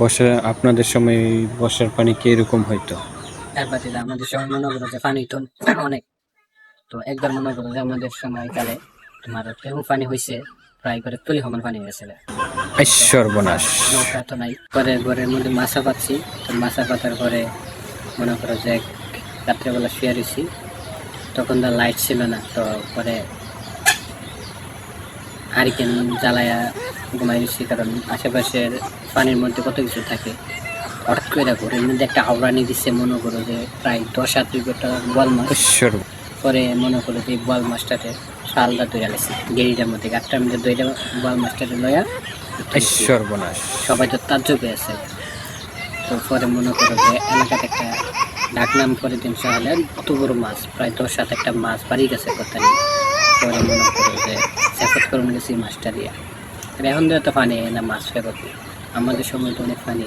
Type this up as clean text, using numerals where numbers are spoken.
বর্ষা আপনাদের সময় বর্ষার পানি কিরকম হইতো? একবার আমাদের সময় মনে করো যে পানি তো অনেক। তো একবার মনে করো যে আমাদের সময়কালে তোমার এমন পানি হয়েছে, প্রায় করে তলি সমান পানি হয়েছিল। সর্বনাশ। নৌকা তো নাই, পরে ঘরের মধ্যে মাছা পাচ্ছি। তো মাছা পাতার পরে মনে করো যে রাত্রেবেলা শুয়ে রয়েছি, তখন তো লাইট ছিল না। তো পরে হারিকেন জ্বালায়া ঘুমাই রয়েছি, কারণ আশেপাশের পানির মধ্যে কত কিছু থাকে। হঠাৎ করে ঘরের মধ্যে একটা আওড়ানি দিচ্ছে, মনে করো যে প্রায় 10-12টা বল মাছ। সর্ব পরে মনে করো যে বল মাছটাতে শালটা তৈরি লাগছে গেড়িটার মধ্যে, গাছটার মধ্যে দইটা বল মাছটাতে লয়া তুলছি। সর্বনাশ। সবাই তো তাজ্জবে আছে। তো পরে মনে করো যে এলাকাতে একটা ডাকনাম করে দিন সকালে, অত বড় মাছ, প্রায় 10-7 একটা মাছ বাড়ি গেছে কথা নেই। পরে মনে করো যে ফেরত করে গেছি মাছটা দিয়ে। এখন দিয়ে তো পানি না, মাছ ফেরত। আমাদের সময় তো অনেক পানি।